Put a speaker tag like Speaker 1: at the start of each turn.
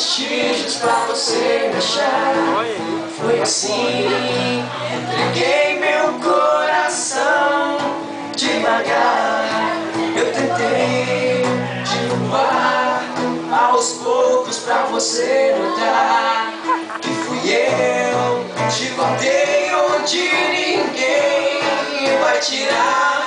Speaker 1: vestígios pra você me achar. Foi assim, entreguei meu coração devagar. Eu tentei derrubar aos poucos pra você notar que fui eu. Te guardei onde ninguém vai tirar.